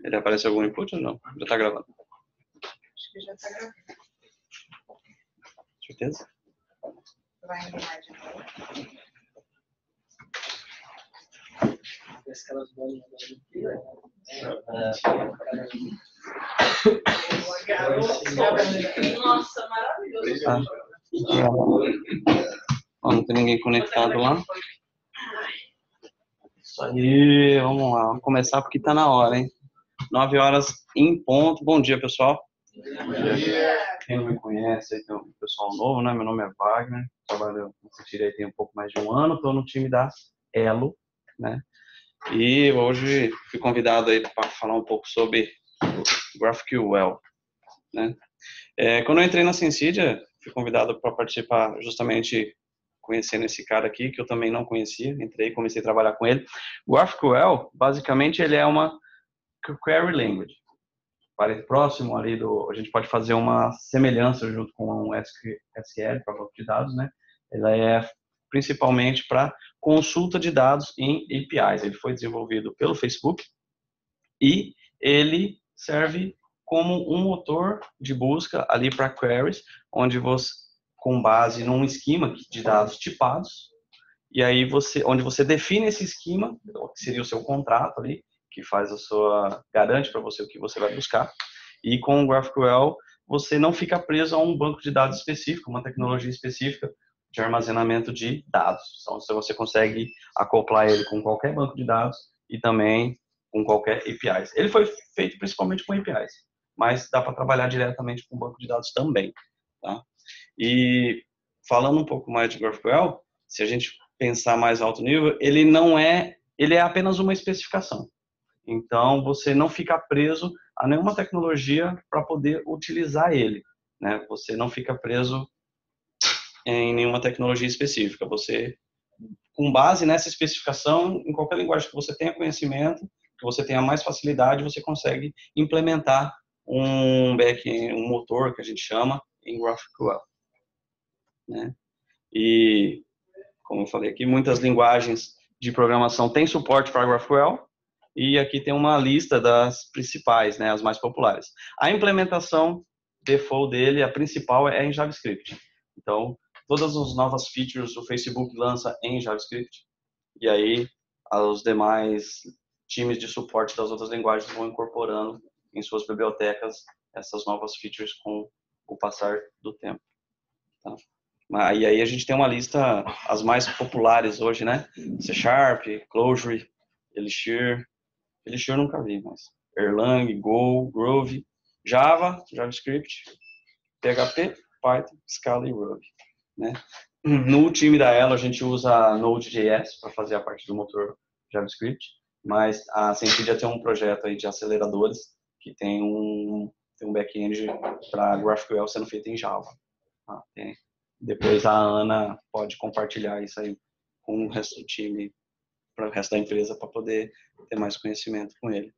Ele apareceu algum input ou não? Já está gravando? Acho que já está gravando. Certeza? Vai enviar de novo. Aquelas bolinhas aqui, né? Nossa, maravilhoso. Não tem ninguém conectado lá. Isso aí, vamos lá. Vamos começar porque está na hora, hein? 9 horas em ponto. Bom dia, pessoal. Bom dia. Quem não me conhece, aí tem um pessoal novo, né? Meu nome é Wagner. Trabalho no CITIR aí tem um pouco mais de um ano. Estou no time da Elo, né? E hoje fui convidado aí para falar um pouco sobre o GraphQL, né? Quando eu entrei na Sensidia, fui convidado para participar justamente conhecendo esse cara aqui, que eu também não conhecia. Entrei e comecei a trabalhar com ele. O GraphQL, basicamente, ele é uma query language. Próximo ali a gente pode fazer uma semelhança junto com o SQL para banco de dados, né? Ela é principalmente para consulta de dados em APIs. Ele foi desenvolvido pelo Facebook e ele serve como um motor de busca ali para queries, onde você, com base num esquema de dados tipados, e aí onde você define esse esquema, que seria o seu contrato ali, que faz garante para você o que você vai buscar. E com o GraphQL, você não fica preso a um banco de dados específico, uma tecnologia específica de armazenamento de dados. Então, você consegue acoplar ele com qualquer banco de dados e também com qualquer APIs. Ele foi feito principalmente com APIs, mas dá para trabalhar diretamente com banco de dados também, tá? E falando um pouco mais de GraphQL, se a gente pensar mais alto nível, ele é apenas uma especificação. Então, você não fica preso a nenhuma tecnologia para poder utilizar ele, né? Você não fica preso em nenhuma tecnologia específica. Você, com base nessa especificação, em qualquer linguagem que você tenha conhecimento, que você tenha mais facilidade, você consegue implementar um back-end, um motor que a gente chama em GraphQL, né? E, como eu falei aqui, muitas linguagens de programação têm suporte para GraphQL, e aqui tem uma lista das principais, né, as mais populares. A implementação default dele, a principal, é em JavaScript. Então, todas as novas features o Facebook lança em JavaScript, e aí os demais times de suporte das outras linguagens vão incorporando em suas bibliotecas essas novas features com o passar do tempo, tá? E aí a gente tem uma lista, as mais populares hoje, né? C Sharp, Clojure, Elixir eu nunca vi, mas Erlang, Go, Groove, Java, JavaScript, PHP, Python, Scala e Ruby, né? No time da Elo a gente usa Node.js para fazer a parte do motor JavaScript, mas a Sensidia tem um projeto aí de aceleradores que tem um back-end para GraphQL sendo feito em Java. Depois a Ana pode compartilhar isso aí com o resto do time, para o resto da empresa, para poder ter mais conhecimento com ele.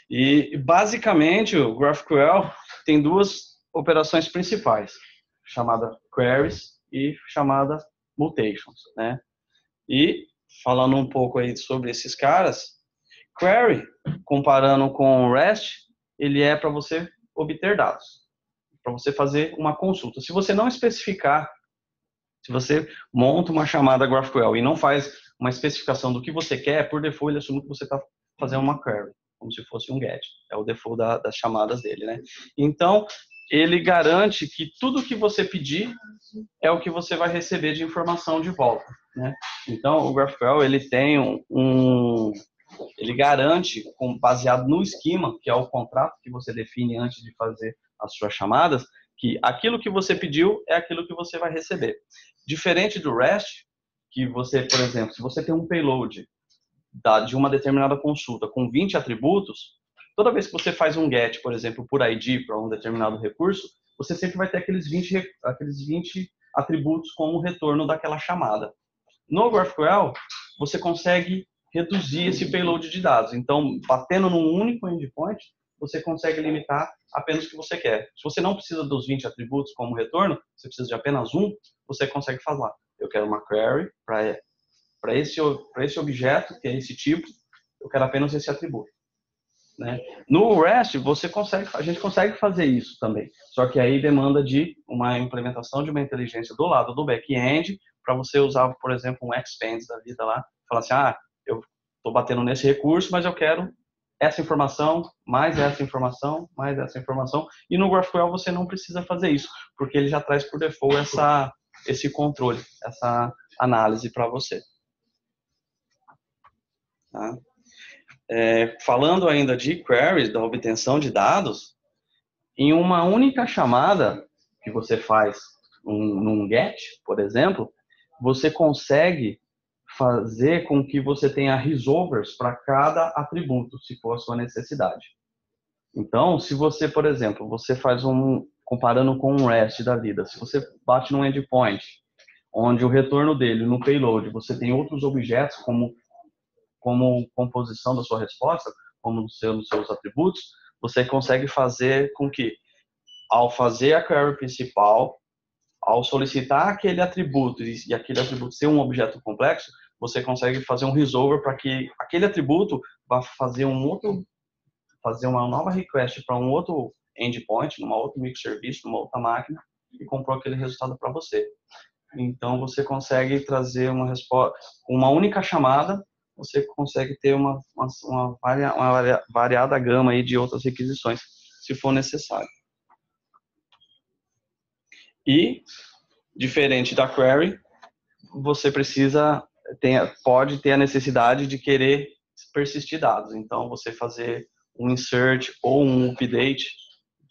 E basicamente o GraphQL tem duas operações principais, chamada queries e chamada mutations, né? E falando um pouco aí sobre esses caras, query, comparando com o REST, ele é para você obter dados, para você fazer uma consulta. Se você não especificar, se você monta uma chamada GraphQL e não faz uma especificação do que você quer, por default ele assume que você está fazendo uma query, como se fosse um GET. É o default das chamadas dele, né? Então, ele garante que tudo que você pedir é o que você vai receber de informação de volta, né? Então, o GraphQL, ele tem ele garante, baseado no esquema, que é o contrato que você define antes de fazer as suas chamadas, que aquilo que você pediu é aquilo que você vai receber. Diferente do REST, que você, por exemplo, se você tem um payload de uma determinada consulta com 20 atributos, toda vez que você faz um GET, por exemplo, por ID para um determinado recurso, você sempre vai ter aqueles 20 atributos como retorno daquela chamada. No GraphQL, você consegue reduzir esse payload de dados. Então, batendo num único endpoint, você consegue limitar apenas o que você quer. Se você não precisa dos 20 atributos como retorno, você precisa de apenas um, você consegue falar. Eu quero uma query para esse objeto, que é esse tipo, eu quero apenas esse atributo. né? No REST, a gente consegue fazer isso também. Só que aí demanda de uma implementação de uma inteligência do lado do back-end para você usar, por exemplo, um Expanse da vida lá. Falar assim, eu estou batendo nesse recurso, mas eu quero essa informação, mais essa informação, mais essa informação. E no GraphQL você não precisa fazer isso, porque ele já traz por default esse controle, essa análise para você. Tá? Falando ainda de queries, da obtenção de dados, em uma única chamada que você faz num GET, por exemplo, você consegue fazer com que você tenha resolvers para cada atributo, se for a sua necessidade. Então, se você, por exemplo, você faz comparando com um REST da vida, se você bate num endpoint, onde o retorno dele no payload, você tem outros objetos como composição da sua resposta, como nos seus atributos, você consegue fazer com que, ao fazer a query principal, ao solicitar aquele atributo e aquele atributo ser um objeto complexo, você consegue fazer um resolver para que aquele atributo vá fazer uma nova request para um outro endpoint, numa outra microserviço, numa outra máquina, e comprou aquele resultado para você. Então, você consegue trazer uma resposta, uma única chamada, você consegue ter uma variada gama aí de outras requisições, se for necessário. E, diferente da query, você pode ter a necessidade de querer persistir dados. Então, você fazer um insert ou um update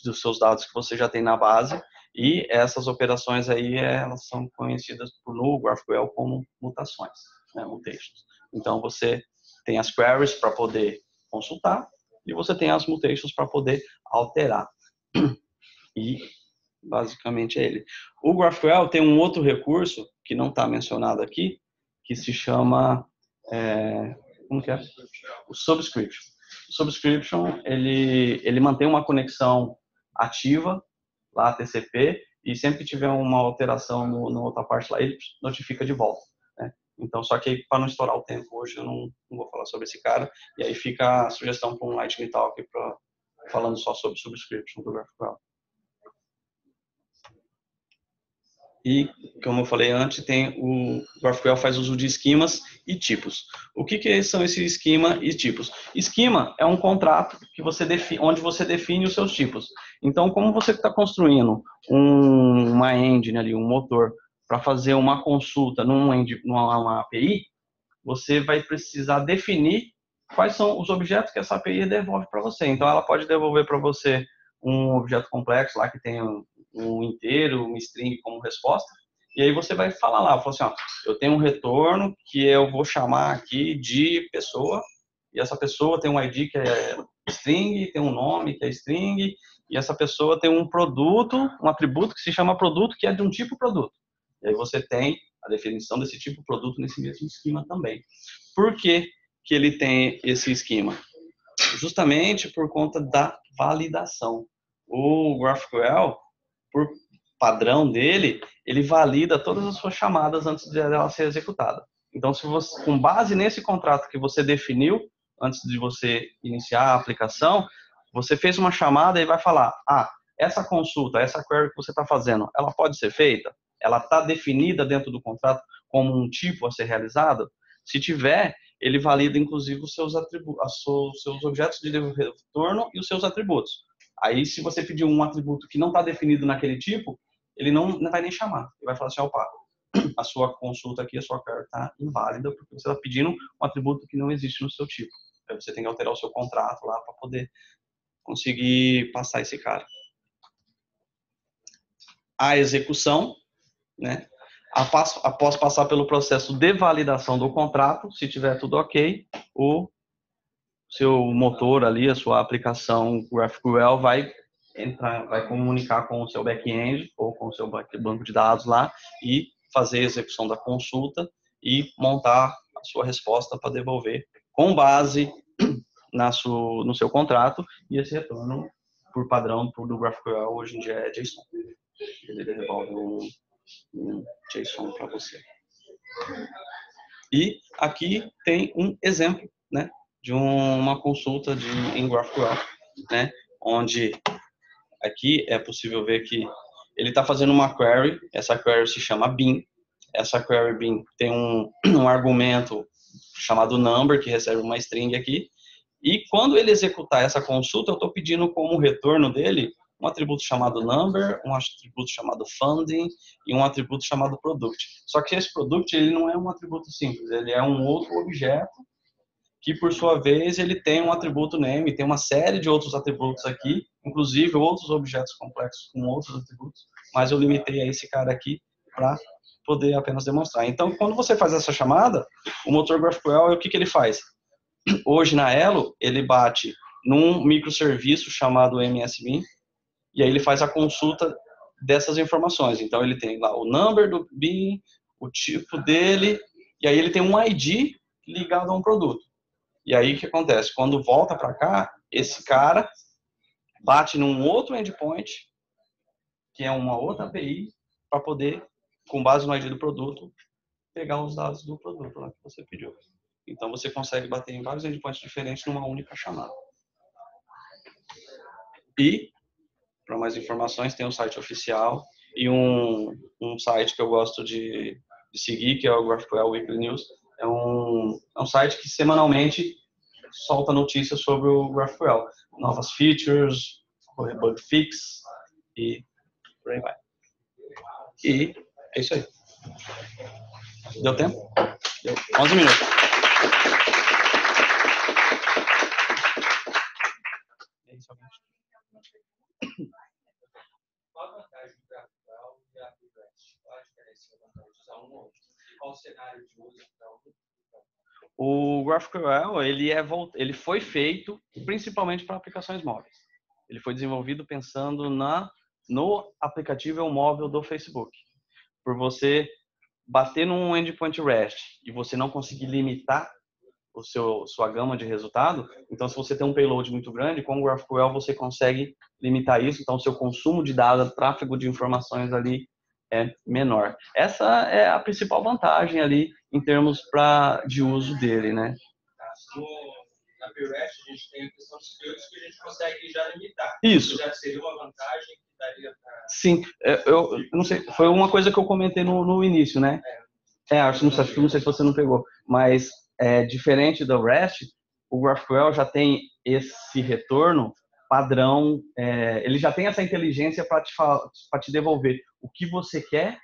dos seus dados que você já tem na base, e essas operações aí, elas são conhecidas no GraphQL como mutações, né, mutations. Então, você tem as queries para poder consultar, e você tem as mutations para poder alterar. E, basicamente, é ele. O GraphQL tem um outro recurso, que não está mencionado aqui, que se chama, como que é? O Subscription. O Subscription, ele mantém uma conexão ativa, lá TCP, e sempre que tiver uma alteração na outra parte lá, ele notifica de volta, né? Então, só que para não estourar o tempo hoje, eu não vou falar sobre esse cara, e aí fica a sugestão para um Lightning Talk falando só sobre Subscription do GraphQL. E, como eu falei antes, o GraphQL faz uso de esquemas e tipos. O que são esses esquema e tipos? Esquema é um contrato que onde você define os seus tipos. Então, como você está construindo uma engine ali, um motor, para fazer uma consulta numa API, você vai precisar definir quais são os objetos que essa API devolve para você. Então, ela pode devolver para você um objeto complexo lá que tem um inteiro, um string como resposta, e aí você vai falar lá, eu tenho um retorno que eu vou chamar aqui de pessoa, e essa pessoa tem um ID que é string, tem um nome que é string, e essa pessoa tem um produto, um atributo que se chama produto, que é de um tipo produto. E aí você tem a definição desse tipo produto nesse mesmo esquema também. Por que ele tem esse esquema? Justamente por conta da validação. O GraphQL, por padrão dele, ele valida todas as suas chamadas antes de ela ser executada. Então, se você, com base nesse contrato que você definiu, antes de você iniciar a aplicação, você fez uma chamada e vai falar, essa consulta, essa query que você está fazendo, ela pode ser feita? Ela está definida dentro do contrato como um tipo a ser realizado? Se tiver, ele valida inclusive os seus objetos de retorno e os seus atributos. Aí, se você pedir um atributo que não está definido naquele tipo, ele não vai nem chamar. Ele vai falar assim, opa, a sua consulta aqui, a sua query está inválida, porque você está pedindo um atributo que não existe no seu tipo. Aí você tem que alterar o seu contrato lá para poder conseguir passar esse cara. A execução, né? Após passar pelo processo de validação do contrato, se tiver tudo ok, o seu motor ali, a sua aplicação GraphQL vai comunicar com o seu back-end ou com o seu banco de dados lá e fazer a execução da consulta e montar a sua resposta para devolver com base no seu contrato, e esse retorno, por padrão do GraphQL, hoje em dia é JSON. Ele devolve um JSON para você. E aqui tem um exemplo, né, de uma consulta em GraphQL, né? Onde aqui é possível ver que ele está fazendo uma query, essa query se chama bin, essa query bin tem um argumento chamado number, que recebe uma string aqui, e quando ele executar essa consulta, eu estou pedindo como retorno dele um atributo chamado number, um atributo chamado funding e um atributo chamado product. Só que esse product ele não é um atributo simples, ele é um outro objeto que, por sua vez, ele tem um atributo name, tem uma série de outros atributos aqui, inclusive outros objetos complexos com outros atributos, mas eu limitei a esse cara aqui para poder apenas demonstrar. Então, quando você faz essa chamada, o motor GraphQL, o que ele faz? Hoje, na Elo, ele bate num microserviço chamado MSBin, e aí ele faz a consulta dessas informações. Então, ele tem lá o number do bin, o tipo dele, e aí ele tem um ID ligado a um produto. E aí o que acontece? Quando volta para cá, esse cara bate num outro endpoint, que é uma outra API, para poder, com base no ID do produto, pegar os dados do produto lá que você pediu. Então você consegue bater em vários endpoints diferentes numa única chamada. E, para mais informações, tem um site oficial e um site que eu gosto de seguir, que é o GraphQL Weekly News. É um site que semanalmente solta notícias sobre o GraphQL. Novas features, bug fix e por aí vai. E é isso aí. Deu tempo? Deu 11 minutos. É isso, qual a vantagem do GraphQL e a do REST? Qual a diferença da vantagem de usar um ou outro? Qual o cenário de uso para um? O GraphQL ele foi feito principalmente para aplicações móveis. Ele foi desenvolvido pensando no aplicativo móvel do Facebook. Por você bater num endpoint REST e você não conseguir limitar sua gama de resultado, então se você tem um payload muito grande, com o GraphQL você consegue limitar isso, então o seu consumo de dados, tráfego de informações ali é menor. Essa é a principal vantagem ali em termos de uso dele, né? Na PREST a gente tem a questão dos fields que a gente consegue já limitar. Isso. Já seria uma vantagem que daria para... Sim, eu não sei, foi uma coisa que eu comentei no início, né? Acho que não sei se você não pegou, mas diferente do REST, o GraphQL já tem esse retorno padrão, ele já tem essa inteligência para te devolver o que você quer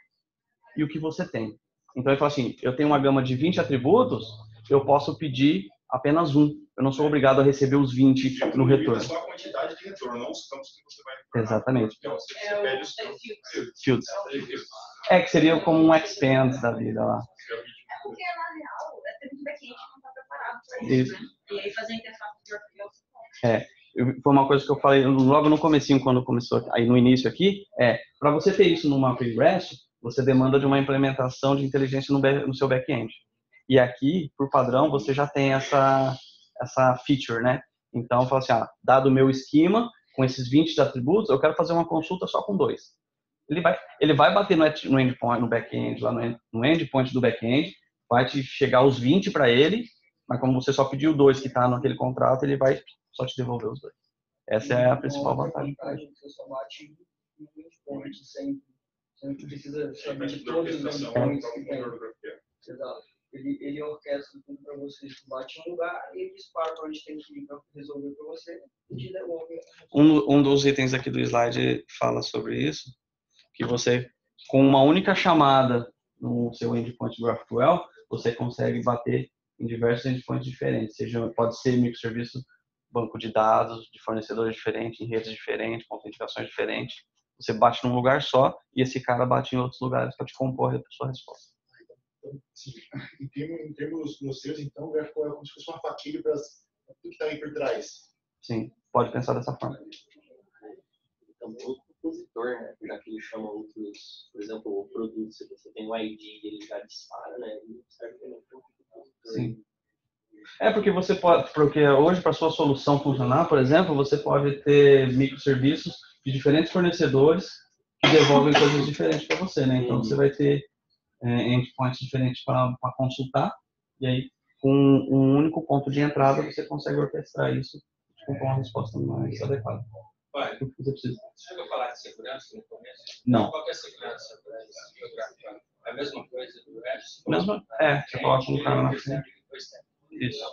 e o que você tem. Então ele fala assim, eu tenho uma gama de 20 atributos, eu posso pedir apenas um. Eu não sou obrigado a receber os 20 no retorno. É só a quantidade de retorno, não os campos que você vai... Exatamente. Então, você pede os campos. Fields. Que seria como um expand da vida lá. É porque na real, é tempo de back-end que não está preparado para isso, né? E aí fazer a interface do GraphQL. Foi uma coisa que eu falei logo no comecinho, quando começou aí no início aqui, para você ter isso numa API REST, você demanda de uma implementação de inteligência no seu back-end. E aqui, por padrão, você já tem essa feature, né? Então, fala assim, dado o meu esquema, com esses 20 atributos, eu quero fazer uma consulta só com 2. Ele vai bater no endpoint, no back-end, lá no endpoint do back-end, vai te chegar os 20 para ele, mas como você só pediu 2 que está naquele contrato, ele vai só te devolver os 2. Essa é a principal vantagem. Você só bate no endpoint sempre. Você não precisa saber de todos os endpoints que tem. Exato. Ele orquestra tudo para você. Você bate em um lugar e ele dispara para onde tem que ir para resolver para você e te devolve. Um dos itens aqui do slide fala sobre isso, que você, com uma única chamada no seu endpoint GraphQL, você consegue bater em diversos endpoints diferentes. Pode ser microserviço, banco de dados, de fornecedores diferentes, em redes diferentes, com autenticações diferentes. Você bate num lugar só e esse cara bate em outros lugares para te compor a sua resposta. Sim. Em termos groseiros, então, o GraphQL é como se fosse uma fatia para tudo que está aí por trás. Sim, pode pensar dessa forma. Então, o compositor, né? Já que ele chama outros, por exemplo, o produto, se você tem um ID, ele já dispara, né? Ele serve também para o compositor. Sim. Porque hoje, para sua solução funcionar, por exemplo, você pode ter microserviços de diferentes fornecedores que devolvem coisas diferentes para você, né? Então, você vai ter endpoints diferentes para consultar, e aí com um único ponto de entrada, você consegue orquestrar isso com uma resposta mais adequada. Olha, O que você precisa. você chegou a falar de segurança no começo? Não. Qual que é a segurança para esse gráfico? É a mesma coisa do REST? Você coloca um cara na frente. Isso.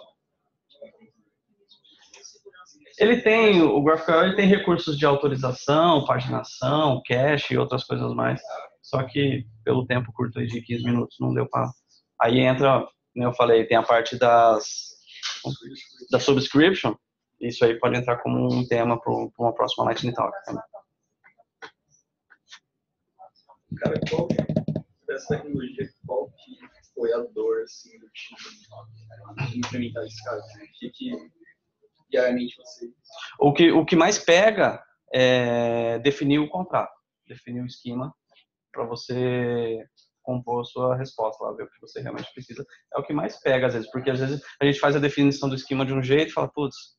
Ele tem, o GraphQL ele tem recursos de autorização, paginação, cache e outras coisas mais. Só que pelo tempo curto aí de 15 minutos não deu para. Aí entra, como eu falei, tem a parte da subscription. Isso aí pode entrar como um tema para uma próxima Lightning Talk também. Cara, qual dessa tecnologia, qual que foi a dor assim, do time de implementar esse caso? O que diariamente você... O que mais pega é definir o contrato, definir o esquema para você compor a sua resposta lá, ver o que você realmente precisa. É o que mais pega às vezes, porque às vezes a gente faz a definição do esquema de um jeito e fala, putz,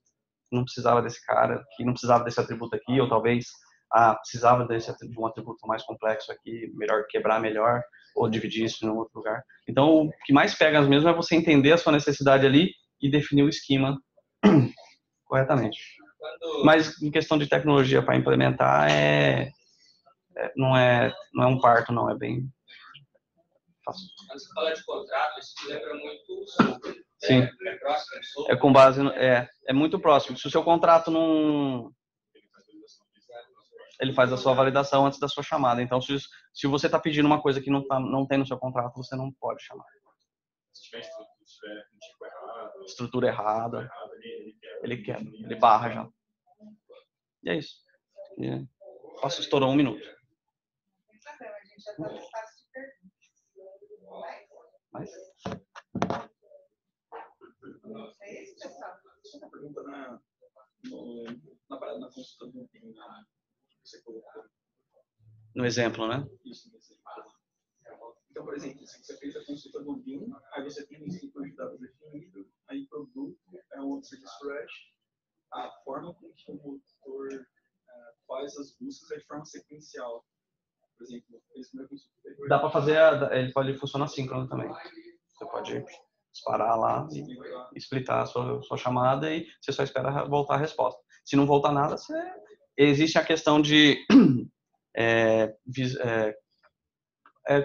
não precisava desse cara aqui, não precisava desse atributo aqui, ou talvez precisava de um atributo mais complexo aqui, melhor quebrar melhor, ou dividir isso em um outro lugar. Então, o que mais pega mesmo é você entender a sua necessidade ali e definir o esquema corretamente. Mas em questão de tecnologia para implementar, não é um parto, não, é bem fácil. Quando você fala de contrato, isso lembra muito o SOAP. Sim. É próximo do SOAP? É com base é muito próximo. Se o seu contrato não... Ele faz a sua validação antes da sua chamada. Então, se você está pedindo uma coisa que não tem no seu contrato, você não pode chamar. Se tiver um tipo errado, Estrutura errada, ele quebra, ele barra já. E é isso. Posso estourar 1 minuto. Mas... Só uma pergunta na consulta do BIM, que você colocou. No exemplo, né? Isso, no exemplo. Então, por exemplo, se você fez a consulta do BIM, aí você tem um estrutura de dados definido, aí produto é um outro serviço REST, a forma com que o motor faz as buscas é de forma sequencial. Por exemplo, fez uma consulta. Dá para fazer, ele pode funcionar síncrono também. Você pode disparar lá e splitar a sua chamada e você só espera voltar a resposta. Se não voltar nada, existe a questão de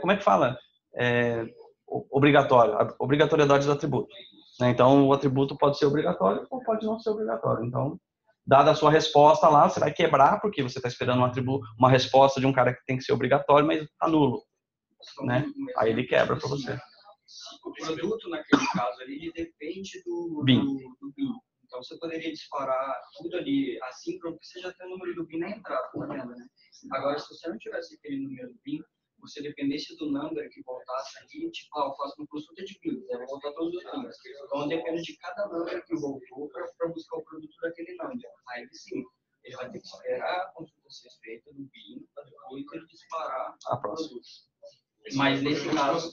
como é que fala? Obrigatoriedade do atributo. Né? Então, o atributo pode ser obrigatório ou pode não ser obrigatório. Então, dada a sua resposta lá, você vai quebrar porque você está esperando uma resposta de um cara que tem que ser obrigatório, mas está nulo. Né? Aí ele quebra para você. O produto, naquele caso ali, ele depende do BIM. BIM. Então, você poderia disparar tudo ali assíncrono, porque você já tem o número do BIM na entrada, tá vendo, né? Agora, se você não tivesse aquele número do BIM, você dependesse do number que voltasse ali, tipo, eu faço uma consulta de BIM, vai voltar todos os números. Então, depende de cada number que voltou para buscar o produto daquele number. Aí, sim, ele vai ter que esperar a consulta ser feita do BIM, para depois ele disparar o produto. Mas nesse caso...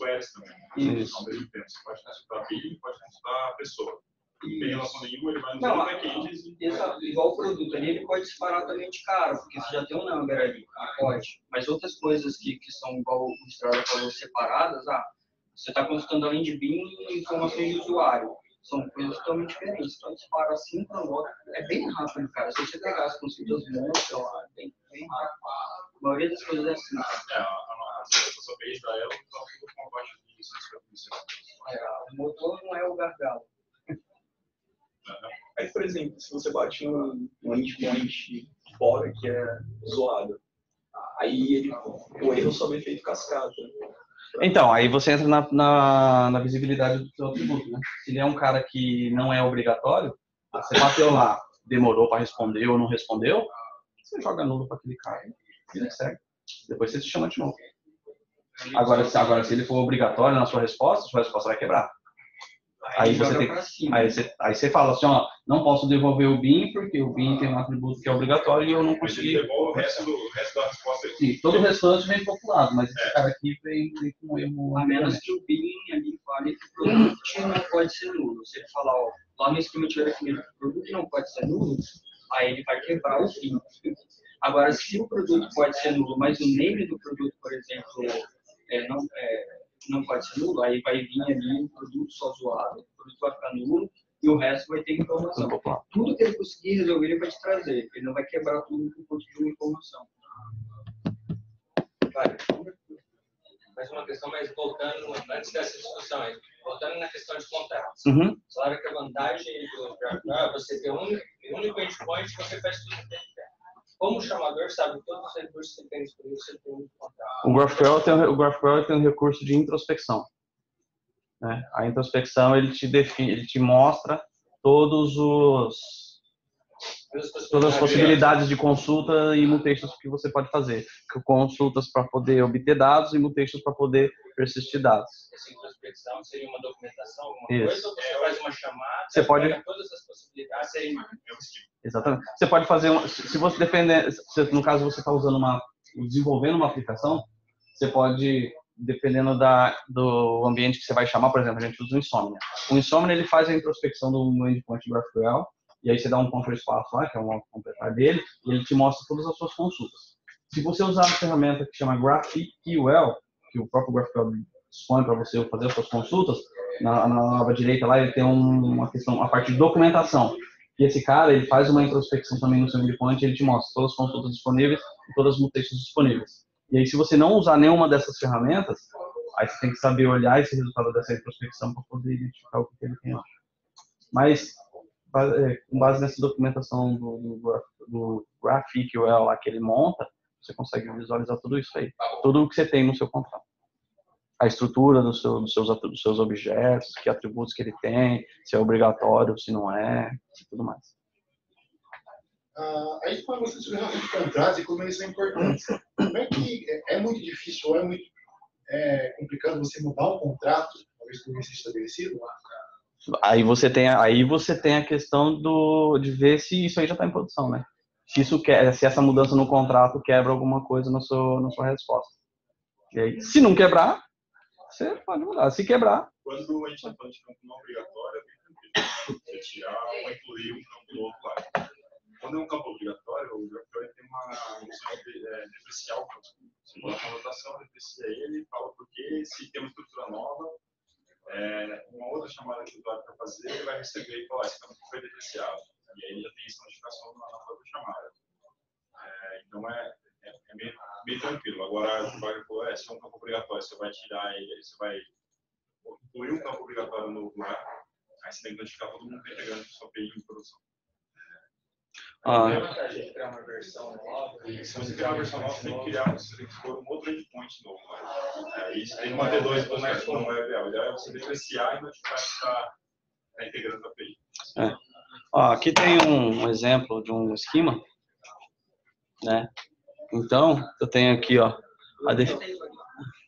Isso. Ao mesmo tempo, você pode consultar a BIM, pode consultar a pessoa. Não tem relação nenhuma, ele vai no back-end. Exato, igual o produto ali, ele pode disparar também de cara, porque você já tem um number ali, pode. Mas outras coisas que são, igual o Estrada falou, separadas, você está consultando além de BIM e informações de usuário. São coisas totalmente diferentes. Então, dispara assim para o outro. É bem rápido, cara. Se você pegar as consultas monstros, é bem rápido. A maioria das coisas é assim. A sua page da ela está tudo com a baixa de licença. O motor não é o gargalo. Aí, por exemplo, se você bate um endpoint fora que é zoado, aí o erro sob efeito cascata. Então, aí você entra na visibilidade do seu atributo, né? Se ele é um cara que não é obrigatório, você bateu lá, demorou para responder ou não respondeu, você joga nulo para aquele cara e ele segue. Depois você se chama de novo. Agora, se ele for obrigatório na sua resposta vai quebrar. Aí você fala assim, ó, não posso devolver o BIM porque o BIM tem um atributo que é obrigatório e eu não consegui. Ele devolve o resto da resposta aí. Sim, todo o restante vem populado, mas esse cara aqui vem com um erro. A menos que o BIM ali fale que o produto não pode ser nulo. Se ele falar, ó, lá no esquema tiver definido que o produto não pode ser nulo, aí ele vai quebrar o BIM. Agora, se o produto pode ser nulo, mas o name do produto, por exemplo, não pode ser nulo, aí vai vir ali um produto só zoado, o produto vai ficar nulo e o resto vai ter informação. Tudo que ele conseguir resolver, ele vai te trazer. Ele não vai quebrar tudo por conta de uma informação. Vai. Mais uma questão, mas voltando, antes dessa discussão, voltando na questão de contratos. Claro que a vantagem do GraphQL é você ter um único endpoint que você faz tudo que tem. Como o chamador sabe todos os recursos que tem disponíveis, você tem um contrato. O GraphQL tem um recurso de introspecção. Né? A introspecção, ele te mostra todas as possibilidades de consulta e mutextos que você pode fazer. Consultas para poder obter dados e mutextos para poder persistir dados. Essa introspecção seria uma documentação, alguma coisa, ou você faz uma chamada, você pode todas as possibilidades serem... Exatamente. Você pode fazer, se você depender, no caso você está desenvolvendo uma aplicação, você pode, dependendo do ambiente que você vai chamar, por exemplo, a gente usa o Insomnia. O Insomnia, ele faz a introspecção do endpoint GraphQL, e aí você dá um control espaço lá, que é um completar dele, e ele te mostra todas as suas consultas. Se você usar a ferramenta que chama GraphQL, que o próprio GraphQL dispõe para você fazer as suas consultas, na aba direita lá ele tem uma questão, a parte de documentação. E esse cara, ele faz uma introspecção também no seu endpoint, ele te mostra todas as consultas disponíveis e todas as mutextos disponíveis. E aí, se você não usar nenhuma dessas ferramentas, aí você tem que saber olhar esse resultado dessa introspecção para poder identificar o que ele tem lá. Mas, com base nessa documentação do GraphQL lá que ele monta, você consegue visualizar tudo isso aí. Tudo o que você tem no seu contrato. A estrutura dos seus objetos, que atributos que ele tem, se é obrigatório, se não é, e tudo mais. Aí fala bastante sobre relação de contratos e como eles são importantes. Como é que é muito difícil ou é muito complicado você mudar um contrato, uma vez que ele seja estabelecido? Aí você tem a questão de ver se isso aí já está em produção, né? Se essa mudança no contrato quebra alguma coisa na sua resposta. E aí, se não quebrar, você pode mudar. Se quebrar... Quando a gente está falando de campo não obrigatório, é retirar ou incluir um campo novo lá. Quando é um campo obrigatório, o GraphQL tem uma função de depreciar o campo. Você coloca uma anotação, deprecia ele, fala porque se tem uma estrutura nova, uma outra chamada que o usuário vai fazer, ele vai receber e falar, esse campo foi depreciado. E aí ele já tem essa notificação na própria chamada. Então é meio tranquilo. Agora, o Wagner falou, se é um campo obrigatório, você vai tirar ele, você vai incluir um campo obrigatório novo lá, aí você tem que notificar todo mundo que está integrando a sua API em produção. A gente criar uma versão nova. Se você criar uma versão nova, você tem que pôr um outro endpoint novo. Isso tem que manter dois bonecos como não é real. O ideal é você depreciar e notificar que está integrando a API. Aqui tem um exemplo de um esquema, né? Então, eu tenho aqui, ó,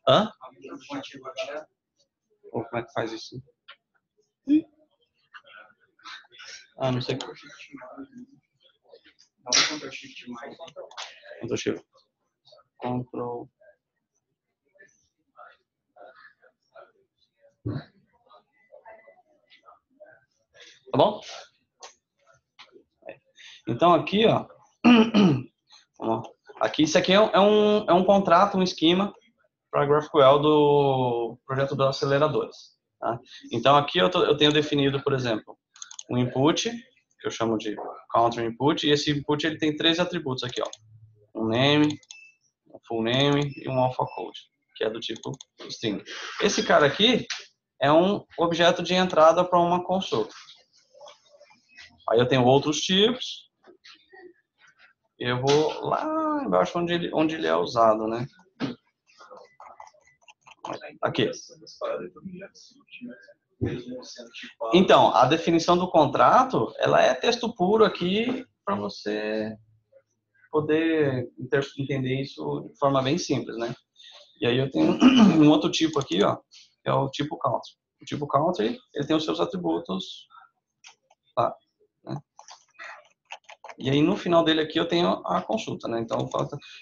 Hã? Como é que faz isso? Não sei. Ctrl Shift mais. Ctrl Shift. Ctrl. Tá bom? Então aqui, ó. Aqui, isso aqui é um contrato, um esquema para GraphQL do projeto dos aceleradores. Tá? Então aqui eu tenho definido, por exemplo, um input, que eu chamo de counter input, e esse input ele tem 3 atributos aqui, ó. Um name, um full name e um alpha code, que é do tipo string. Esse cara aqui é um objeto de entrada para uma consulta. Aí eu tenho outros tipos. Eu vou lá embaixo onde ele é usado, né? Aqui. Então, a definição do contrato, ela é texto puro aqui para você poder entender isso de forma bem simples, né? E aí eu tenho um outro tipo aqui, ó, que é o tipo country. O tipo country, ele tem os seus atributos, tá? Né? E aí no final dele aqui eu tenho a consulta, né? Então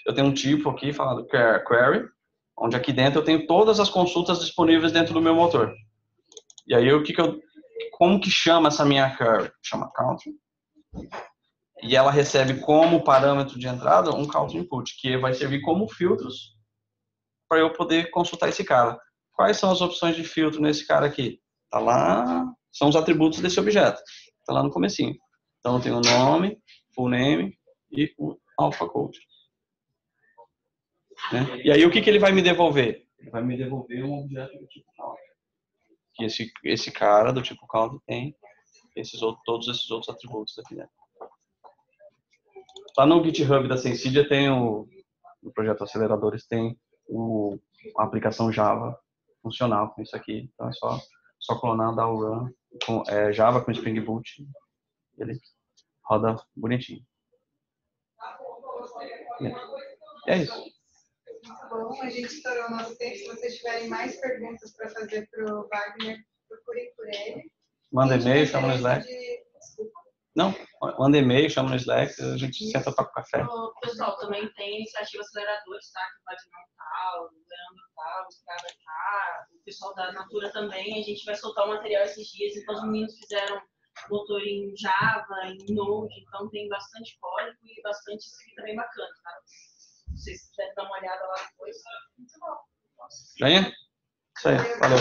eu tenho um tipo aqui falado query, onde aqui dentro eu tenho todas as consultas disponíveis dentro do meu motor. E aí como que chama essa minha query? Chama country. E ela recebe como parâmetro de entrada um counter input, que vai servir como filtros para eu poder consultar esse cara. quais são as opções de filtro nesse cara aqui? Tá lá, são os atributos desse objeto. Tá lá no comecinho. Então tem o nome, full name e o alpha code. Né? E aí o que ele vai me devolver? Ele vai me devolver um objeto do tipo count. Que esse cara do tipo count tem todos esses outros atributos aqui dentro. Lá no GitHub da Sensidia tem no projeto Aceleradores tem a aplicação Java funcional com isso aqui. Então é só clonar, dar o run com Java com Spring Boot. Ele roda bonitinho. E é isso. Bom, a gente estourou o nosso tempo. Se vocês tiverem mais perguntas para fazer para o Wagner, procurem por ele. Manda e-mail, chama no Slack. Não, manda e-mail, chama no Slack, a gente senta para o café. Pessoal, também tem iniciativa Aceleradores, tá? Que pode não tal, o Leandro tal, o Strada tá, o pessoal da Natura também. A gente vai soltar o material esses dias, então os meninos fizeram motor em Java, em Node, então tem bastante código e bastante escrita bem bacana, tá? Se vocês quiserem dar uma olhada lá depois, muito bom. Ganha? Isso aí, valeu.